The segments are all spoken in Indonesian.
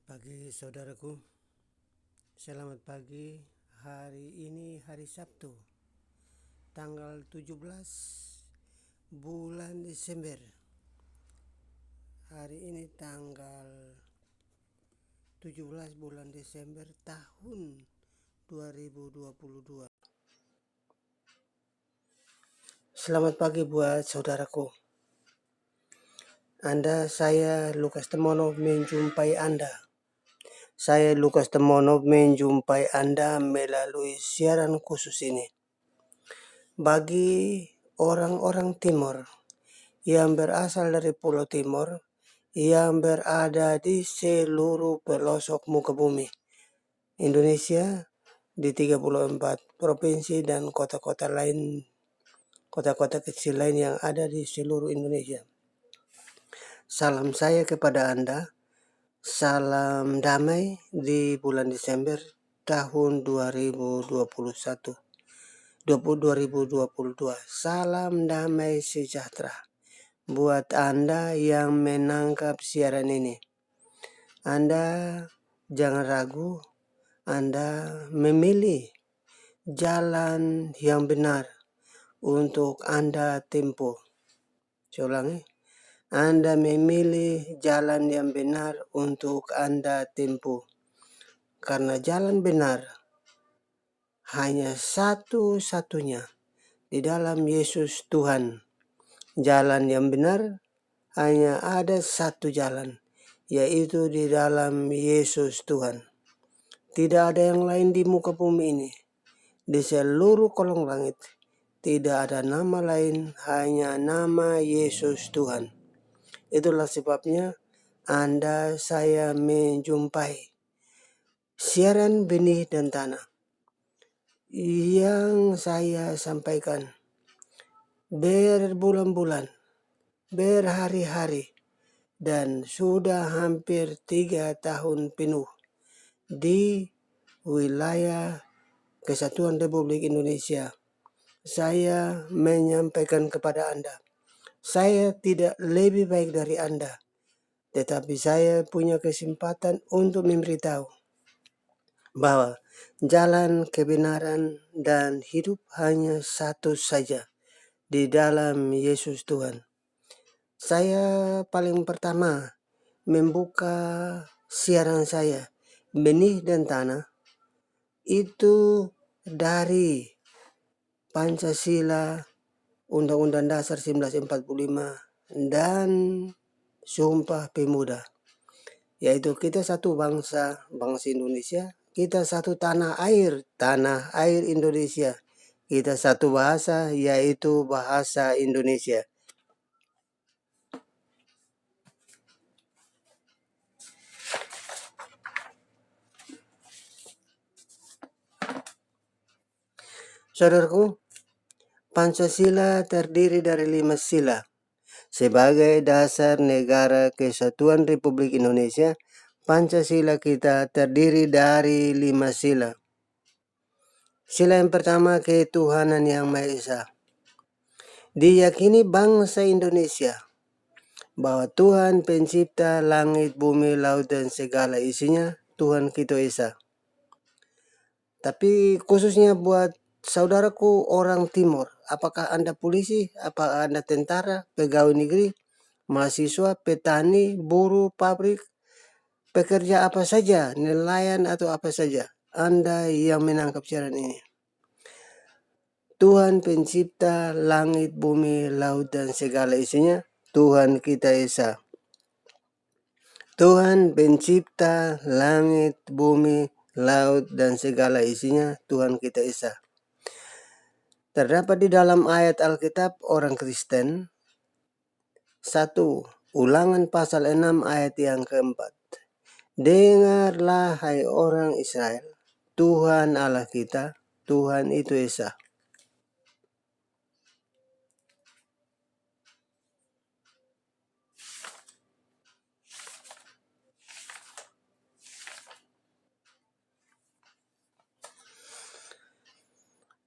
Selamat pagi saudaraku. Selamat pagi. Hari ini hari Sabtu, tanggal 17 bulan Desember. Hari ini tanggal 17 bulan Desember tahun 2022. Selamat pagi buat saudaraku. Saya Lukas Temonov menjumpai Anda. Saya Lukas Temonov menjumpai Anda melalui siaran khusus ini. Bagi orang-orang Timur yang berasal dari Pulau Timur yang berada di seluruh pelosok muka bumi Indonesia, di 34 provinsi dan kota-kota kecil lain yang ada di seluruh Indonesia. Salam saya kepada Anda. Salam damai di bulan Desember tahun 2022. Salam damai sejahtera buat Anda yang menangkap siaran ini. Anda jangan ragu, Anda memilih jalan yang benar untuk Anda tempuh. Saya ulangi, Anda memilih jalan yang benar untuk Anda tempuh. Karena jalan benar hanya satu-satunya di dalam Yesus Tuhan. Jalan yang benar hanya ada satu jalan, yaitu di dalam Yesus Tuhan. Tidak ada yang lain di muka bumi ini. Di seluruh kolong langit tidak ada nama lain, hanya nama Yesus Tuhan. Itulah sebabnya saya menjumpai siaran benih dan tanah yang saya sampaikan berbulan-bulan, berhari-hari, dan sudah hampir 3 tahun penuh di wilayah Kesatuan Republik Indonesia. Saya menyampaikan kepada Anda, saya tidak lebih baik dari Anda, tetapi saya punya kesempatan untuk memberitahu bahwa jalan kebenaran dan hidup hanya satu saja, di dalam Yesus Tuhan. Saya paling pertama membuka siaran saya, Benih dan Tanah, itu dari Pancasila, Undang-Undang Dasar 1945, dan Sumpah Pemuda, yaitu kita satu bangsa Indonesia, kita satu tanah air Indonesia, kita satu bahasa, yaitu bahasa Indonesia. Saudaraku, Pancasila terdiri dari 5 sila. Sebagai dasar negara Kesatuan Republik Indonesia, Pancasila kita terdiri dari 5 sila. Sila yang pertama, ketuhanan yang Maha Esa. Diyakini bangsa Indonesia bahwa Tuhan pencipta langit, bumi, laut, dan segala isinya, Tuhan kita Esa. Tapi khususnya buat saudaraku orang Timur, apakah Anda polisi, apakah Anda tentara, pegawai negeri, mahasiswa, petani, buruh, pabrik, pekerja apa saja, nelayan atau apa saja, Anda yang menangkap siaran ini. Tuhan pencipta langit, bumi, laut, dan segala isinya, Tuhan kita Esa. Tuhan pencipta langit, bumi, laut, dan segala isinya, Tuhan kita Esa. Terdapat di dalam ayat Alkitab orang Kristen, 1 Ulangan pasal 6 ayat yang keempat. Dengarlah hai orang Israel, Tuhan Allah kita, Tuhan itu Esa.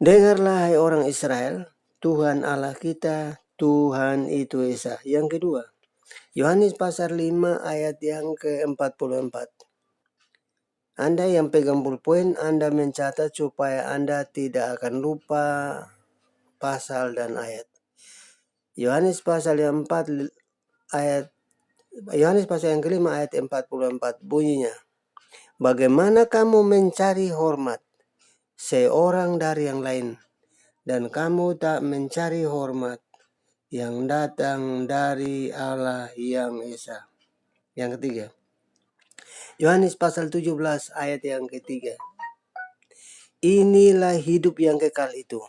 Dengarlah hai orang Israel, Tuhan Allah kita, Tuhan itu Esa. Yang kedua, Yohanes pasal 5 ayat yang ke-44. Anda yang pegang pulpen, Anda mencatat supaya Anda tidak akan lupa pasal dan ayat. Yohanes pasal yang 4 ayat Yohanes pasal yang kelima ayat 44 bunyinya, bagaimana kamu mencari hormat seorang dari yang lain, dan kamu tak mencari hormat yang datang dari Allah yang Esa. Yang ketiga, Yohanes pasal 17 ayat yang ketiga. Inilah hidup yang kekal itu,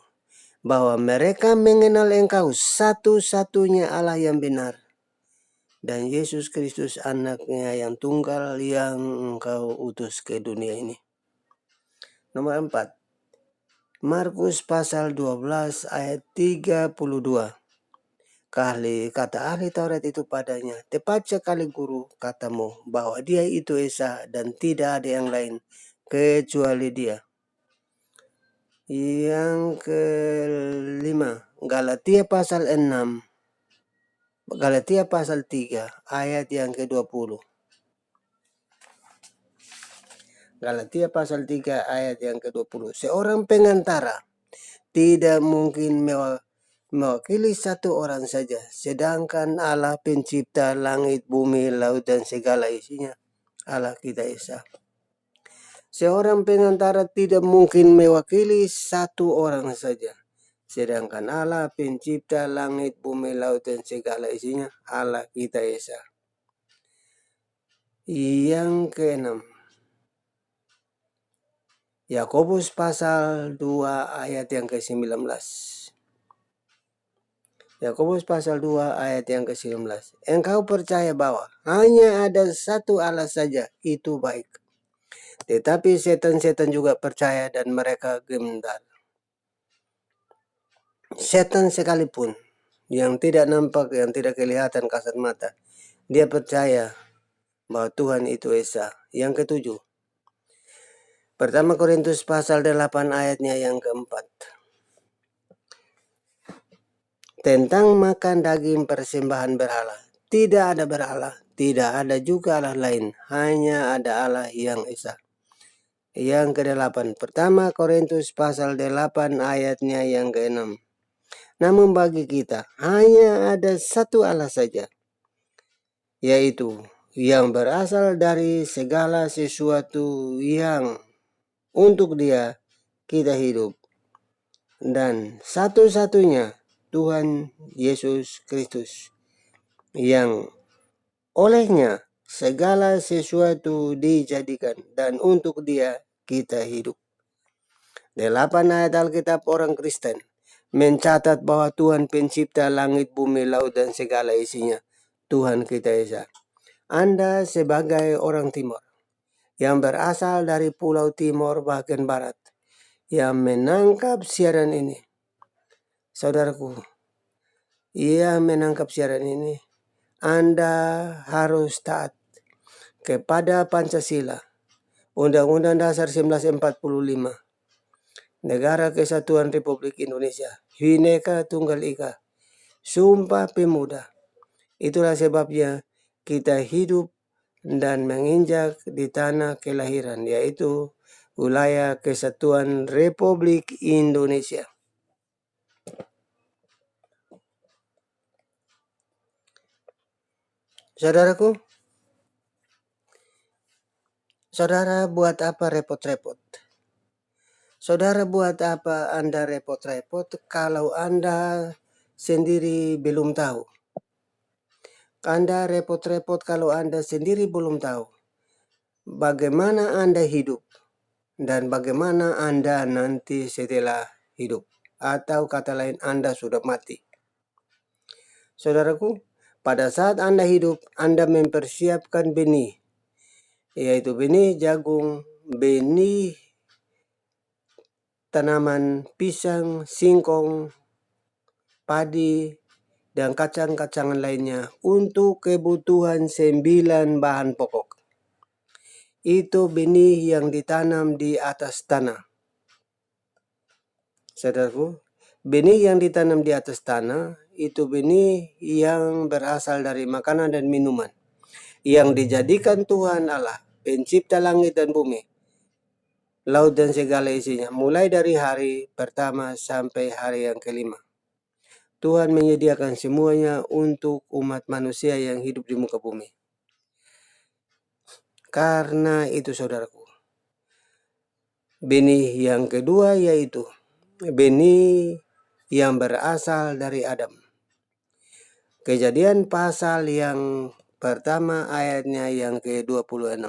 bahwa mereka mengenal Engkau satu-satunya Allah yang benar, dan Yesus Kristus anaknya yang tunggal yang Engkau utus ke dunia ini. Nomor 4, Markus pasal 12 ayat 32. Kata ahli Taurat itu padanya, tepat sekali guru katamu bahwa dia itu Esa dan tidak ada yang lain kecuali dia. Yang kelima, Galatia pasal 6, Galatia pasal 3 ayat yang ke-20. Galatia pasal 3 ayat yang ke-20. Seorang pengantara tidak mungkin mewakili satu orang saja, sedangkan Allah pencipta langit, bumi, laut, dan segala isinya, Allah kita Esa. Seorang pengantara tidak mungkin mewakili satu orang saja, sedangkan Allah pencipta langit, bumi, laut, dan segala isinya, Allah kita Esa. Yang keenam, Yakobus pasal 2 ayat yang ke-19. Yakobus pasal 2 ayat yang ke-19. Engkau percaya bahwa hanya ada satu Allah saja, itu baik. Tetapi setan-setan juga percaya dan mereka gemetar. Setan sekalipun yang tidak nampak, yang tidak kelihatan kasat mata, dia percaya bahwa Tuhan itu Esa. Yang ketujuh, Pertama Korintus pasal 8 ayatnya yang keempat. Tentang makan daging persembahan berhala. Tidak ada berhala, tidak ada juga Allah lain, hanya ada Allah yang Esa. Yang ke-8, Pertama Korintus pasal 8 ayatnya yang ke-6. Namun bagi kita hanya ada satu Allah saja, yaitu yang berasal dari segala sesuatu, yang untuk Dia kita hidup, dan satu-satunya Tuhan Yesus Kristus, yang olehnya segala sesuatu dijadikan dan untuk Dia kita hidup. 8 ayat Alkitab orang Kristen mencatat bahwa Tuhan pencipta langit, bumi, laut, dan segala isinya, Tuhan kita Esa. Anda sebagai orang Timur yang berasal dari Pulau Timor bagian Barat yang menangkap siaran ini, saudaraku, yang menangkap siaran ini, Anda harus taat kepada Pancasila, Undang-Undang Dasar 1945, Negara Kesatuan Republik Indonesia, Bhinneka Tunggal Ika, Sumpah Pemuda. Itulah sebabnya kita hidup dan menginjak di tanah kelahiran, yaitu wilayah Kesatuan Republik Indonesia. Saudaraku, saudara buat apa repot-repot? Saudara buat apa Anda repot-repot kalau Anda sendiri belum tahu? Anda repot-repot kalau Anda sendiri belum tahu bagaimana Anda hidup dan bagaimana Anda nanti setelah hidup, atau kata lain Anda sudah mati. Saudaraku, pada saat Anda hidup, Anda mempersiapkan benih, yaitu benih jagung, benih tanaman pisang, singkong, padi, dan kacang-kacangan lainnya untuk kebutuhan 9 bahan pokok. Itu benih yang ditanam di atas tanah. Saudaraku, benih yang ditanam di atas tanah itu benih yang berasal dari makanan dan minuman yang dijadikan Tuhan Allah, pencipta langit dan bumi, laut dan segala isinya, mulai dari hari pertama sampai hari yang kelima. Tuhan menyediakan semuanya untuk umat manusia yang hidup di muka bumi. Karena itu saudaraku, benih yang kedua yaitu benih yang berasal dari Adam. Kejadian pasal yang pertama ayatnya yang ke-26.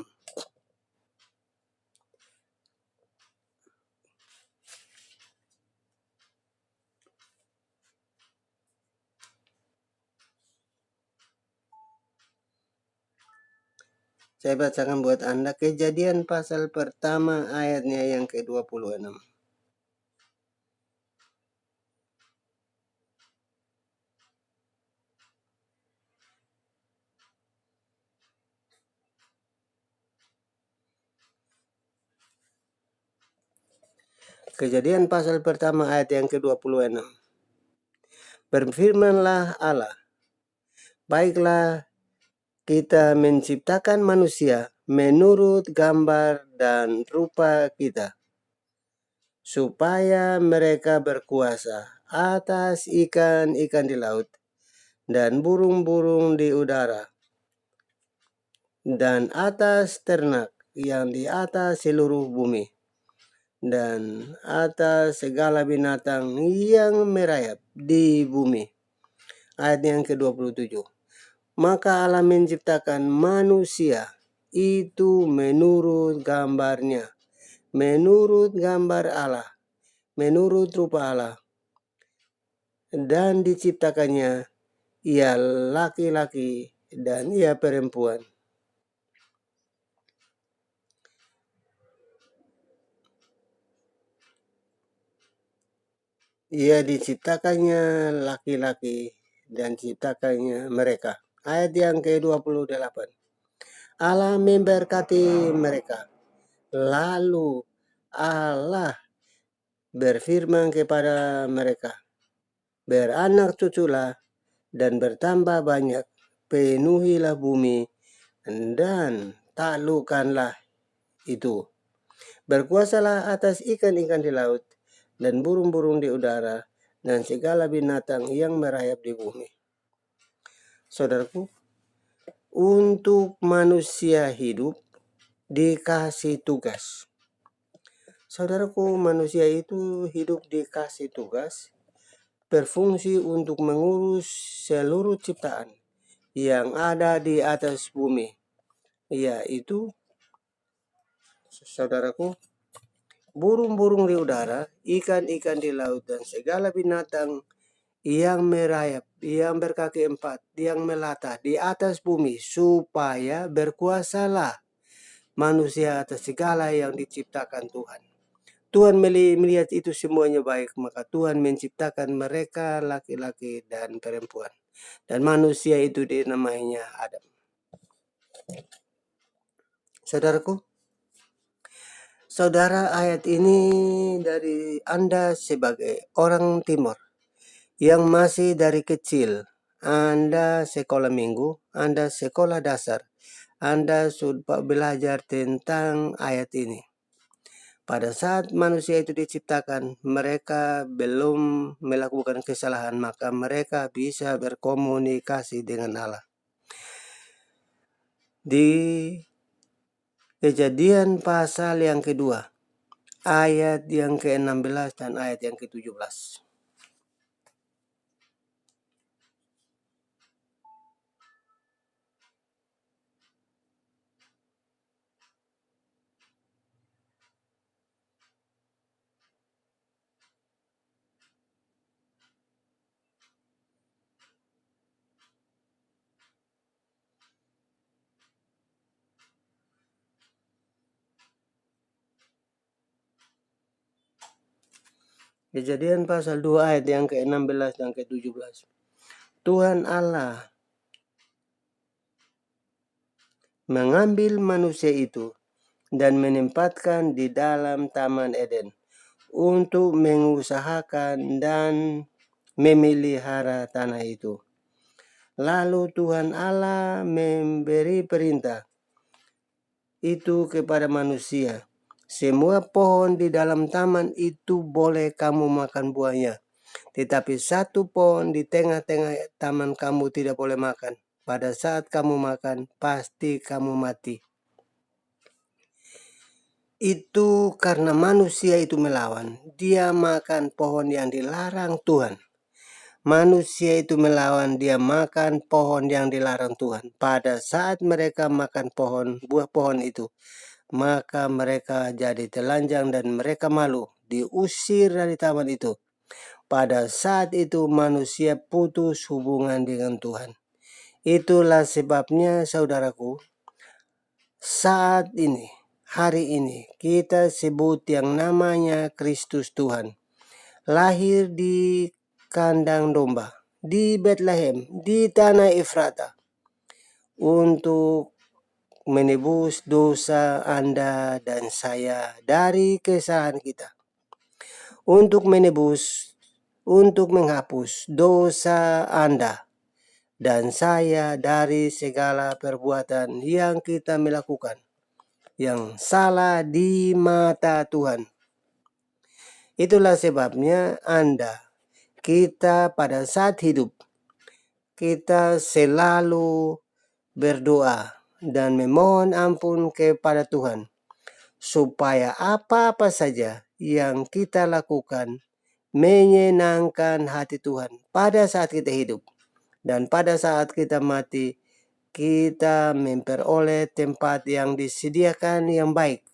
Saya bacakan buat Anda Kejadian pasal pertama ayatnya yang ke-26. Kejadian pasal pertama ayat yang ke-26. Berfirmanlah Allah, baiklah kita menciptakan manusia menurut gambar dan rupa kita, supaya mereka berkuasa atas ikan-ikan di laut dan burung-burung di udara, dan atas ternak yang di atas seluruh bumi, dan atas segala binatang yang merayap di bumi. Ayat yang ke-27. Maka Allah menciptakan manusia itu menurut gambarnya, menurut gambar Allah, menurut rupa Allah. Dan diciptakannya ia laki-laki dan ia perempuan. Ia diciptakannya laki-laki dan diciptakannya mereka. Ayat yang ke-28. Allah memberkati mereka. Lalu Allah berfirman kepada mereka, beranak cuculah dan bertambah banyak, penuhilah bumi dan taklukkanlah itu. Berkuasalah atas ikan-ikan di laut dan burung-burung di udara dan segala binatang yang merayap di bumi. Saudaraku, untuk manusia hidup dikasih tugas. Saudaraku, manusia itu hidup dikasih tugas, berfungsi untuk mengurus seluruh ciptaan yang ada di atas bumi, yaitu, saudaraku, burung-burung di udara, ikan-ikan di laut, dan segala binatang yang merayap, yang berkaki empat, yang melata di atas bumi, supaya berkuasalah manusia atas segala yang diciptakan Tuhan. Tuhan melihat itu semuanya baik, maka Tuhan menciptakan mereka laki-laki dan perempuan. Dan manusia itu dinamainya Adam. Saudaraku, saudara, ayat ini dari Anda sebagai orang Timur yang masih dari kecil, Anda sekolah minggu, Anda sekolah dasar, Anda sudah belajar tentang ayat ini. Pada saat manusia itu diciptakan, mereka belum melakukan kesalahan, maka mereka bisa berkomunikasi dengan Allah. Di Kejadian pasal yang kedua, ayat yang ke-16 dan ayat yang ke-17. Kejadian pasal 2 ayat yang ke-16 dan ke-17. Tuhan Allah mengambil manusia itu dan menempatkan di dalam Taman Eden untuk mengusahakan dan memelihara tanah itu. Lalu Tuhan Allah memberi perintah itu kepada manusia Semua pohon di dalam taman itu boleh kamu makan buahnya, tetapi satu pohon di tengah-tengah taman kamu tidak boleh makan. Pada saat kamu makan, pasti kamu mati. Itu karena manusia itu melawan. Dia makan pohon yang dilarang Tuhan. Manusia itu melawan, dia makan pohon yang dilarang Tuhan. Pada saat mereka makan buah pohon itu, maka mereka jadi telanjang dan mereka malu, diusir dari taman itu. Pada saat itu manusia putus hubungan dengan Tuhan. Itulah sebabnya saudaraku, saat ini, hari ini, kita sebut yang namanya Kristus Tuhan. Lahir di kandang domba, di Bethlehem, di tanah Efrata, untuk menebus dosa Anda dan saya dari kesalahan kita. Untuk menghapus dosa Anda dan saya dari segala perbuatan yang kita melakukan yang salah di mata Tuhan. Itulah sebabnya kita pada saat hidup, kita selalu berdoa dan memohon ampun kepada Tuhan, supaya apa-apa saja yang kita lakukan menyenangkan hati Tuhan pada saat kita hidup. Dan pada saat kita mati, kita memperoleh tempat yang disediakan yang baik.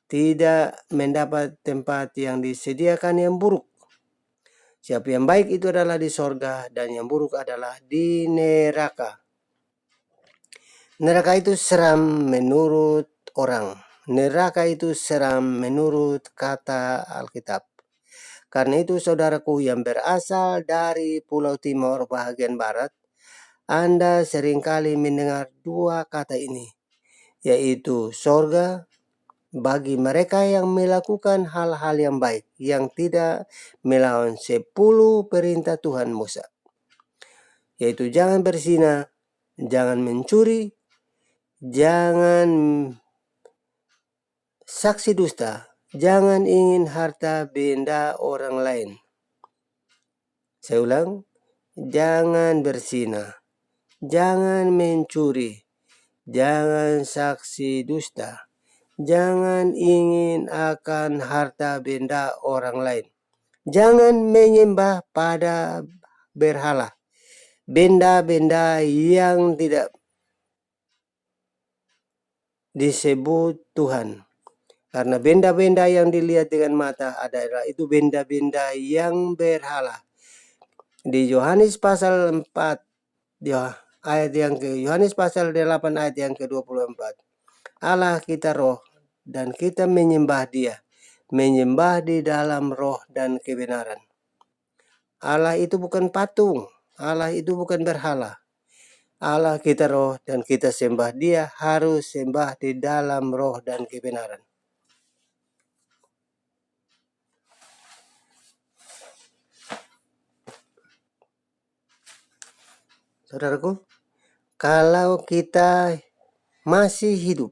Tidak mendapat tempat yang disediakan yang buruk. Siapa yang baik itu adalah di sorga dan yang buruk adalah di neraka. Neraka itu seram menurut orang. Neraka itu seram menurut kata Alkitab. Karena itu saudaraku yang berasal dari Pulau Timur bagian barat, Anda seringkali mendengar dua kata ini, yaitu sorga bagi mereka yang melakukan hal-hal yang baik, yang tidak melawan 10 perintah Tuhan Musa. Yaitu jangan berzina, jangan mencuri, jangan saksi dusta, jangan ingin harta benda orang lain. Saya ulang, jangan berzina, jangan mencuri, jangan saksi dusta, jangan ingin akan harta benda orang lain. Jangan menyembah pada berhala, benda-benda yang tidak disebut Tuhan. Karena benda-benda yang dilihat dengan mata adalah itu benda-benda yang berhala. Di Yohanes pasal 4, Yohanes pasal 8 ayat yang ke-24. Allah kita roh dan kita menyembah dia. Menyembah di dalam roh dan kebenaran. Allah itu bukan patung. Allah itu bukan berhala. Allah kita roh dan kita sembah dia, harus sembah di dalam roh dan kebenaran. Saudaraku, kalau kita masih hidup,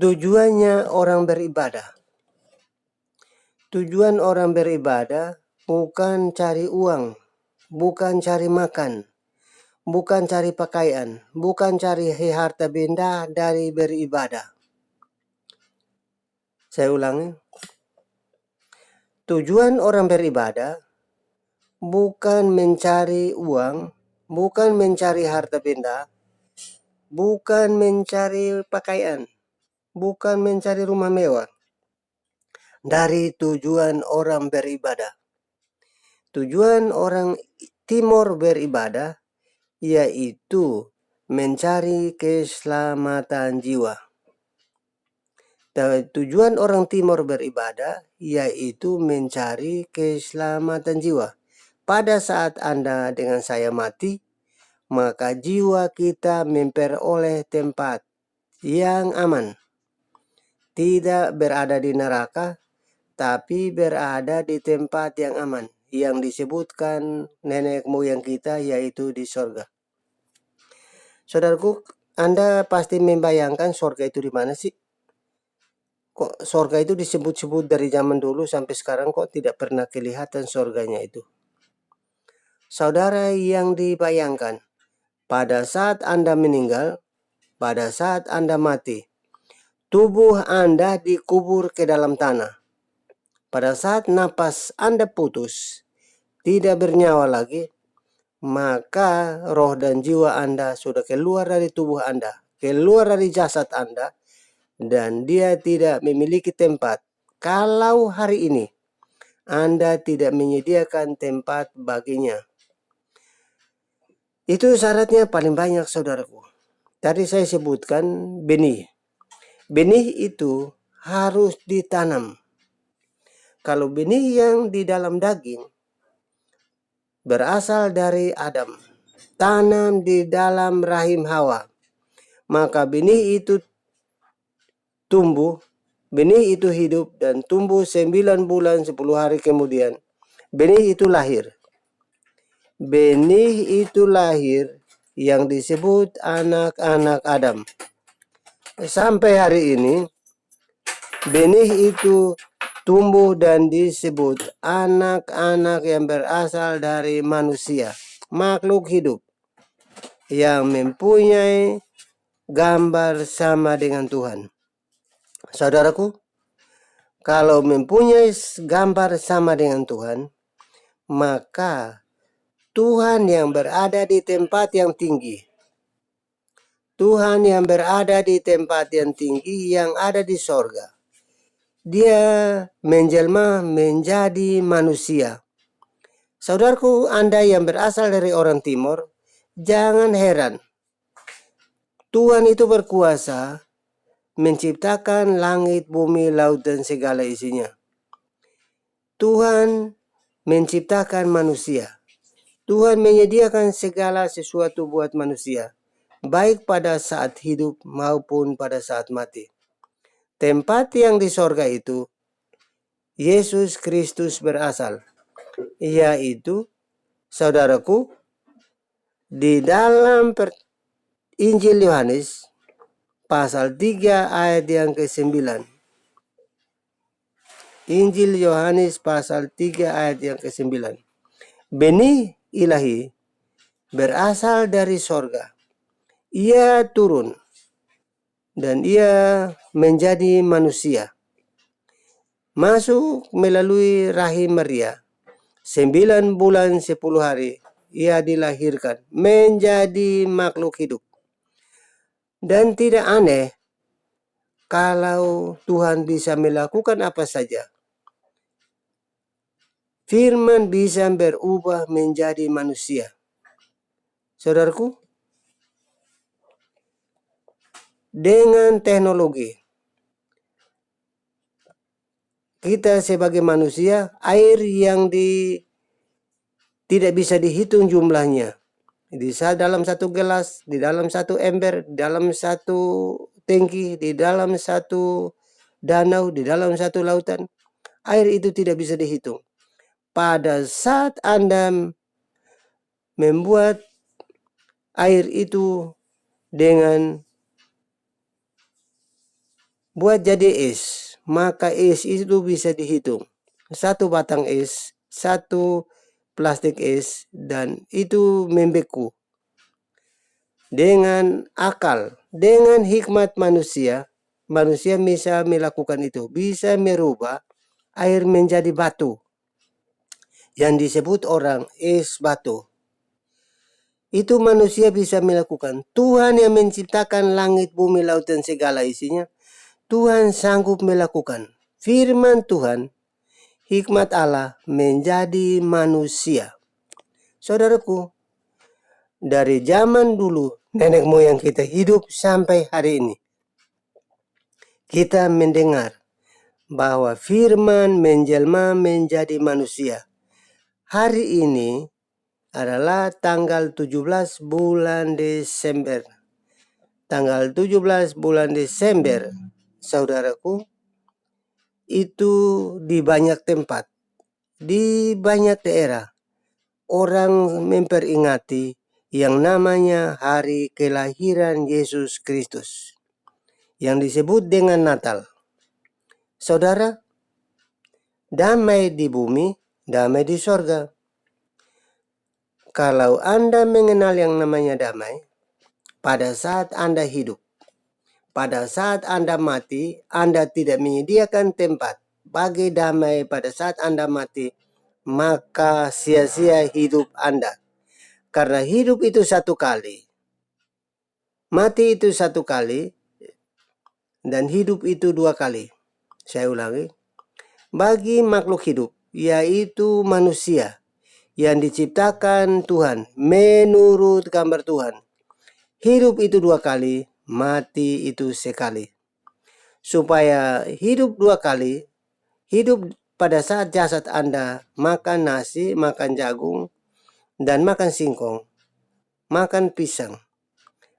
tujuannya orang beribadah. Tujuan orang beribadah bukan cari uang, bukan cari makan, bukan cari pakaian, bukan cari harta benda dari beribadah. Saya ulangi. Tujuan orang beribadah bukan mencari uang, bukan mencari harta benda, bukan mencari pakaian, bukan mencari rumah mewah. Dari tujuan orang beribadah. Tujuan orang Timur beribadah yaitu mencari keselamatan jiwa. Tujuan orang Timur beribadah yaitu mencari keselamatan jiwa. Pada saat Anda dengan saya mati, maka jiwa kita memperoleh tempat yang aman. Tidak berada di neraka, tapi berada di tempat yang aman, yang disebutkan nenek moyang kita yaitu di sorga. Saudaraku, Anda pasti membayangkan sorga itu di mana sih? Kok sorga itu disebut-sebut dari zaman dulu sampai sekarang kok tidak pernah kelihatan sorganya itu? Saudara yang dibayangkan, pada saat Anda meninggal, pada saat Anda mati, tubuh Anda dikubur ke dalam tanah. Pada saat napas Anda putus, tidak bernyawa lagi, maka roh dan jiwa Anda sudah keluar dari tubuh Anda, keluar dari jasad Anda, dan dia tidak memiliki tempat. Kalau hari ini Anda tidak menyediakan tempat baginya, itu syaratnya paling banyak, saudaraku. Tadi saya sebutkan benih. Benih itu harus ditanam. Kalau benih yang di dalam daging berasal dari Adam, tanam di dalam rahim Hawa, maka benih itu tumbuh, benih itu hidup dan tumbuh 9 bulan 10 hari kemudian. Benih itu lahir. Benih itu lahir yang disebut anak-anak Adam. Sampai hari ini, benih itu tumbuh dan disebut anak-anak yang berasal dari manusia, makhluk hidup yang mempunyai gambar sama dengan Tuhan. Saudaraku, kalau mempunyai gambar sama dengan Tuhan, maka Tuhan yang berada di tempat yang tinggi, Tuhan yang berada di tempat yang tinggi yang ada di sorga, dia menjelma menjadi manusia. Saudaraku, Anda yang berasal dari orang timur, jangan heran. Tuhan itu berkuasa menciptakan langit, bumi, laut, dan segala isinya. Tuhan menciptakan manusia. Tuhan menyediakan segala sesuatu buat manusia, baik pada saat hidup maupun pada saat mati. Tempat yang di sorga itu, Yesus Kristus berasal, yaitu, saudaraku, di dalam Injil Yohanes pasal 3 ayat yang ke-9. Injil Yohanes pasal 3 ayat yang ke-9. Benih ilahi berasal dari sorga. Ia turun dan ia menjadi manusia. Masuk melalui rahim Maria. 9 bulan 10 hari ia dilahirkan menjadi makhluk hidup. Dan tidak aneh kalau Tuhan bisa melakukan apa saja. Firman bisa berubah menjadi manusia. Saudaraku, dengan teknologi, kita sebagai manusia, air yang tidak bisa dihitung jumlahnya. Dalam satu gelas, di dalam satu ember, di dalam satu tangki, di dalam satu danau, di dalam satu lautan. Air itu tidak bisa dihitung. Pada saat Anda membuat air itu dengan buat jadi es, maka es itu bisa dihitung. Satu batang es, satu plastik es, dan itu membeku. Dengan akal, dengan hikmat manusia, manusia bisa melakukan itu. Bisa merubah air menjadi batu, yang disebut orang es batu. Itu manusia bisa melakukan. Tuhan yang menciptakan langit, bumi, laut, dan segala isinya, Tuhan sanggup melakukan. Firman Tuhan, hikmat Allah menjadi manusia. Saudaraku, dari zaman dulu nenek moyang kita hidup sampai hari ini, kita mendengar bahwa firman menjelma menjadi manusia. Hari ini adalah tanggal 17 bulan Desember. Tanggal 17 bulan Desember, saudaraku, itu di banyak tempat, di banyak daerah, orang memperingati yang namanya hari kelahiran Yesus Kristus, yang disebut dengan Natal. Saudara, damai di bumi, damai di sorga. Kalau Anda mengenal yang namanya damai, pada saat Anda hidup, pada saat Anda mati, Anda tidak menyediakan tempat bagi damai pada saat Anda mati, maka sia-sia hidup Anda. Karena hidup itu satu kali, mati itu satu kali, dan hidup itu dua kali. Saya ulangi, bagi makhluk hidup, yaitu manusia yang diciptakan Tuhan menurut gambar Tuhan, hidup itu dua kali, mati itu sekali. Supaya hidup dua kali, hidup pada saat jasad Anda makan nasi, makan jagung, dan makan singkong, makan pisang,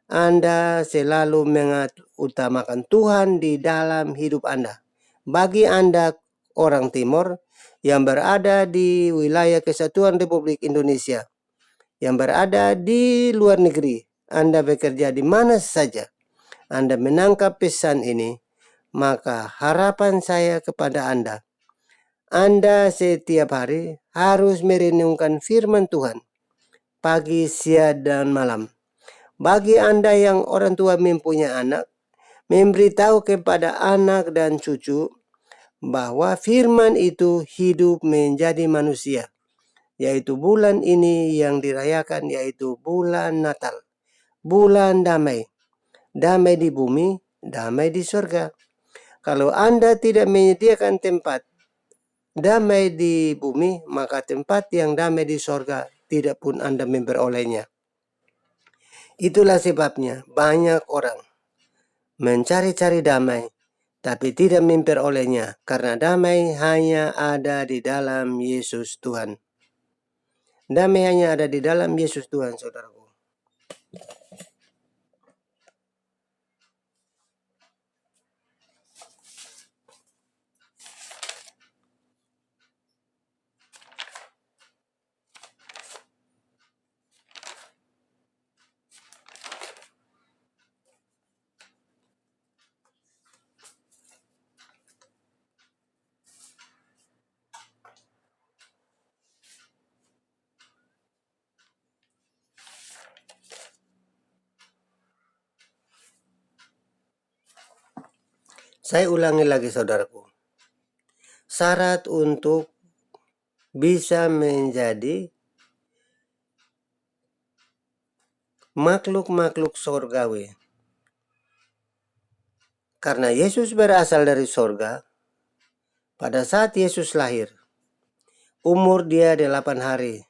Anda selalu mengutamakan Tuhan di dalam hidup Anda. Bagi Anda orang Timur yang berada di wilayah Kesatuan Republik Indonesia, yang berada di luar negeri, Anda bekerja di mana saja, Anda menangkap pesan ini, maka harapan saya kepada Anda setiap hari harus merenungkan firman Tuhan pagi, siang, dan malam. Bagi Anda yang orang tua mempunyai anak, memberitahu kepada anak dan cucu bahwa firman itu hidup menjadi manusia, yaitu bulan ini yang dirayakan, yaitu bulan Natal, bulan damai, damai di bumi, damai di surga. Kalau Anda tidak menyediakan tempat damai di bumi, maka tempat yang damai di surga tidak pun Anda memperolehnya. Itulah sebabnya banyak orang mencari-cari damai, tapi tidak memperolehnya, karena damai hanya ada di dalam Yesus Tuhan. Damai hanya ada di dalam Yesus Tuhan, saudaraku. Saya ulangi lagi, saudaraku. Syarat untuk bisa menjadi makhluk-makhluk surgawi, karena Yesus berasal dari surga. Pada saat Yesus lahir, umur dia 8 hari,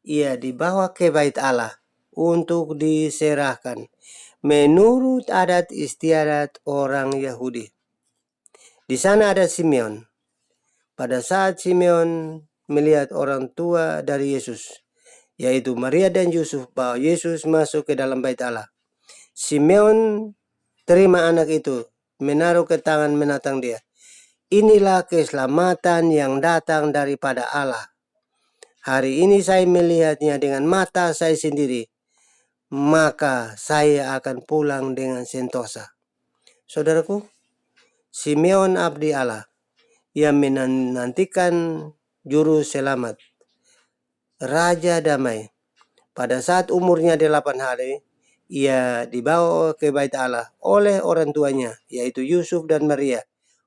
ia dibawa ke bait Allah untuk diserahkan menurut adat istiadat orang Yahudi. Di sana ada Simeon. Pada saat Simeon melihat orang tua dari Yesus, yaitu Maria dan Yusuf, bahwa Yesus masuk ke dalam bait Allah, Simeon terima anak itu, menaruh ke tangan, menatang dia. Inilah keselamatan yang datang daripada Allah. Hari ini saya melihatnya dengan mata saya sendiri, maka saya akan pulang dengan sentosa. Saudaraku, Simeon abdi Allah yang menantikan juru selamat, Raja Damai. Pada saat umurnya 8 hari, ia dibawa ke bait Allah oleh orang tuanya, yaitu Yusuf dan Maria,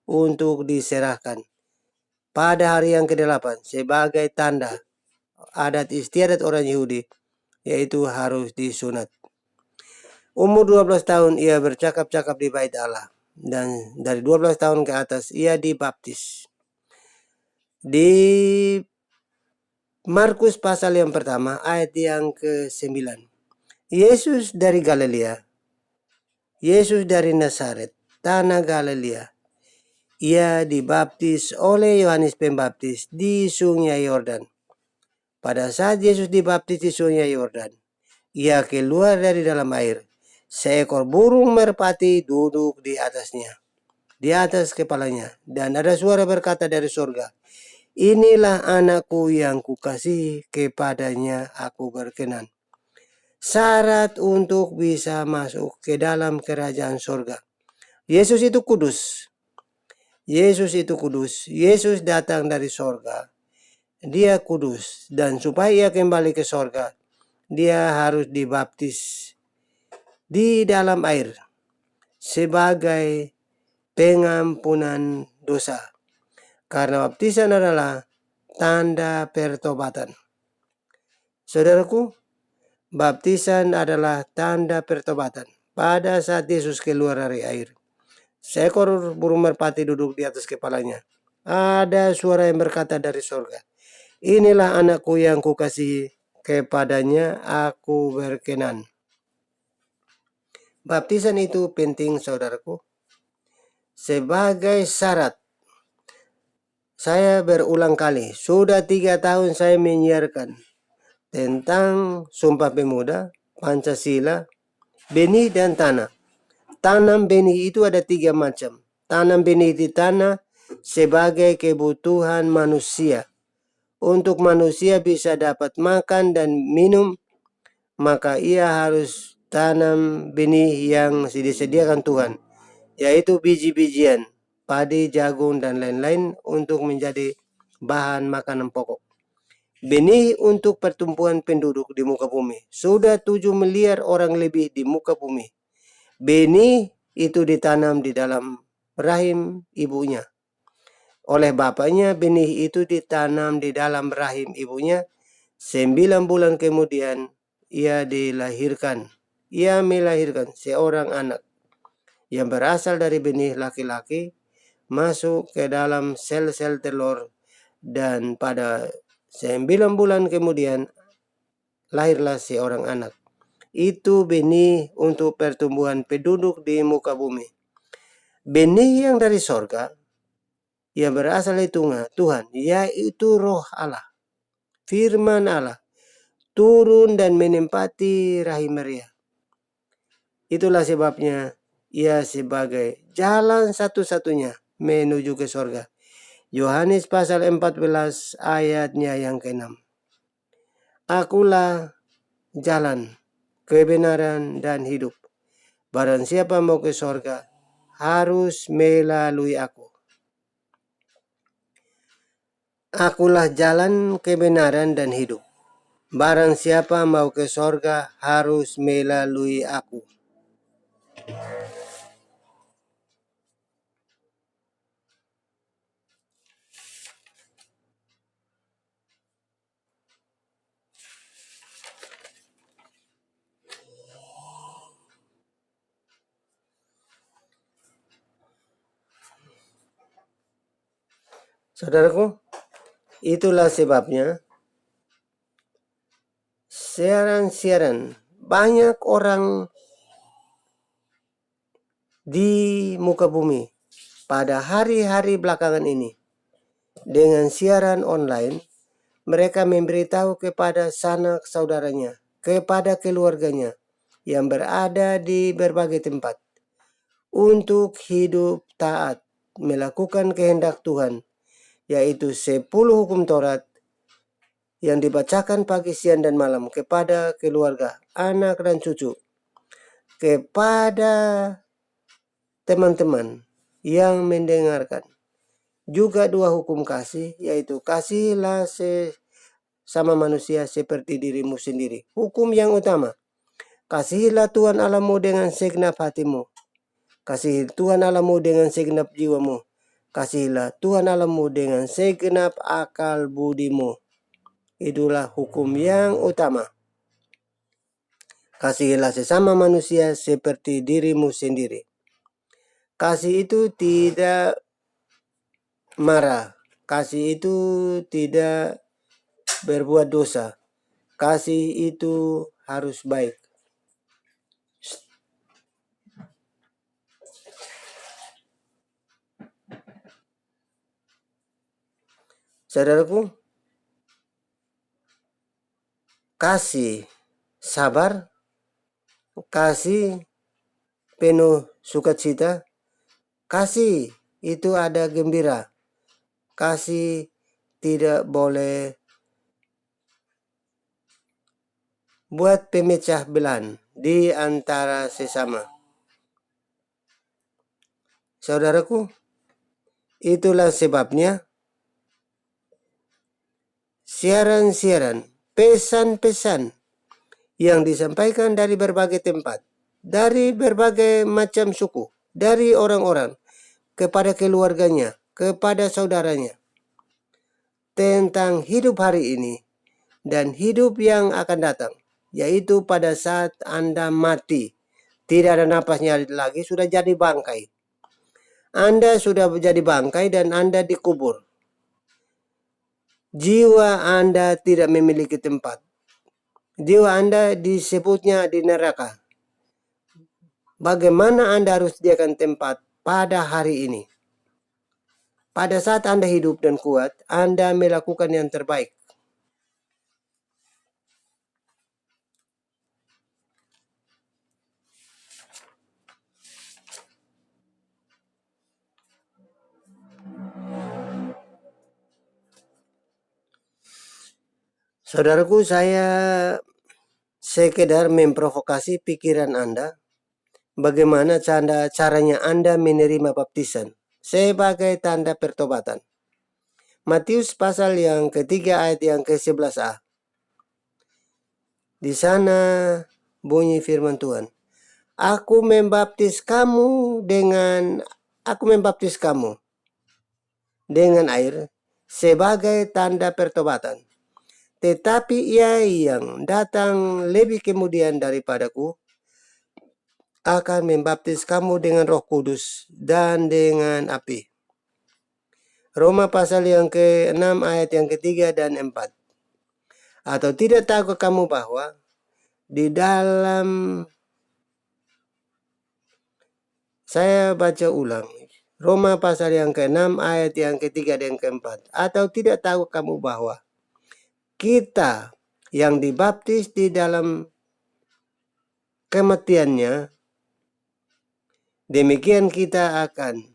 untuk diserahkan pada hari yang ke-8 sebagai tanda adat istiadat orang Yahudi, yaitu harus disunat. Umur 12 tahun ia bercakap-cakap di bait Allah, dan dari 12 tahun ke atas ia dibaptis. Di Markus pasal yang pertama ayat yang ke-9, Yesus dari Galilea, Yesus dari Nazaret, tanah Galilea, ia dibaptis oleh Yohanes Pembaptis di Sungai Yordan. Pada saat Yesus dibaptis di Sungai Yordan, ia keluar dari dalam air. Seekor burung merpati duduk di atasnya, di atas kepalanya, dan ada suara berkata dari surga, "Inilah anakku yang kukasihi, kepadanya aku berkenan." syarat untuk bisa masuk ke dalam kerajaan surga. Yesus itu kudus. Yesus itu kudus. Yesus datang dari surga. Dia kudus. Dan supaya ia kembali ke surga, dia harus dibaptis di dalam air sebagai pengampunan dosa. Karena baptisan adalah tanda pertobatan. Saudaraku, baptisan adalah tanda pertobatan. Pada saat Yesus keluar dari air, seekor burung merpati duduk di atas kepalanya. Ada suara yang berkata dari surga, "Inilah anakku yang kukasihi, kepadanya aku berkenan." Baptisan itu penting, saudaraku, sebagai syarat. Saya berulang kali, sudah 3 tahun saya menyiarkan tentang Sumpah Pemuda, Pancasila, benih dan tanah. Tanam benih itu ada 3 macam. Tanam benih di tanah sebagai kebutuhan manusia. Untuk manusia bisa dapat makan dan minum, maka ia harus tanam benih yang disediakan Tuhan, yaitu biji-bijian, padi, jagung, dan lain-lain untuk menjadi bahan makanan pokok. Benih untuk pertumbuhan penduduk di muka bumi. Sudah 7 miliar orang lebih di muka bumi. Benih itu ditanam di dalam rahim ibunya. Oleh bapaknya, benih itu ditanam di dalam rahim ibunya. 9 bulan kemudian ia dilahirkan. Ia melahirkan seorang anak yang berasal dari benih laki-laki, masuk ke dalam sel-sel telur, dan pada 9 bulan kemudian lahirlah seorang anak. Itu benih untuk pertumbuhan penduduk di muka bumi. Benih yang dari sorga, yang berasal dari Tuhan, yaitu roh Allah, firman Allah, turun dan menempati rahim Maria. Itulah sebabnya ia sebagai jalan satu-satunya menuju ke sorga. Yohanes pasal 14 ayatnya yang ke-6. Akulah jalan, kebenaran, dan hidup. Barang siapa mau ke sorga, harus melalui aku. Akulah jalan, kebenaran, dan hidup. Barang siapa mau ke sorga, harus melalui aku. Saudaraku, itulah sebabnya siaran-siaran banyak orang di muka bumi pada hari-hari belakangan ini dengan siaran online. Mereka memberitahu kepada sanak saudaranya, kepada keluarganya yang berada di berbagai tempat untuk hidup taat, melakukan kehendak Tuhan, yaitu 10 hukum Taurat yang dibacakan pagi, siang, dan malam kepada keluarga, anak, dan cucu, kepada teman-teman yang mendengarkan. Juga 2 hukum kasih, yaitu kasihilah sama manusia seperti dirimu sendiri. Hukum yang utama, kasihilah Tuhan Allahmu dengan segenap hatimu. Kasihi Tuhan Allahmu dengan segenap jiwamu. Kasihilah Tuhan Allahmu dengan segenap akal budimu. Itulah hukum yang utama. Kasihilah sesama manusia seperti dirimu sendiri. Kasih itu tidak marah. Kasih itu tidak berbuat dosa. Kasih itu harus baik. Saudaraku, kasih sabar, kasih penuh sukacita, kasih itu ada gembira, kasih tidak boleh buat pemecah belahan di antara sesama. Saudaraku, itulah sebabnya siaran-siaran, pesan-pesan yang disampaikan dari berbagai tempat, dari berbagai macam suku, dari orang-orang kepada keluarganya, kepada saudaranya, tentang hidup hari ini dan hidup yang akan datang, yaitu pada saat Anda mati, tidak ada napasnya lagi, sudah jadi bangkai. Anda sudah menjadi bangkai dan Anda dikubur. Jiwa Anda tidak memiliki tempat. Jiwa Anda disebutnya di neraka. Bagaimana Anda harus sediakan tempat pada hari ini? Pada saat Anda hidup dan kuat, Anda melakukan yang terbaik. Saudaraku, saya sekedar memprovokasi pikiran Anda. Bagaimana caranya Anda menerima baptisan sebagai tanda pertobatan. Matius pasal yang ketiga ayat yang ke-11a. Di sana bunyi firman Tuhan. Aku membaptis kamu dengan air sebagai tanda pertobatan. Tetapi ia yang datang lebih kemudian daripadaku akan membaptis kamu dengan Roh Kudus dan dengan api. Roma pasal yang ke-6 ayat yang ketiga dan 4. Atau tidak tahu kamu bahwa di dalam, saya baca ulang, Roma pasal yang ke-6 ayat yang ketiga dan ke-4. Atau tidak tahu kamu bahwa kita yang dibaptis di dalam kematiannya, demikian kita akan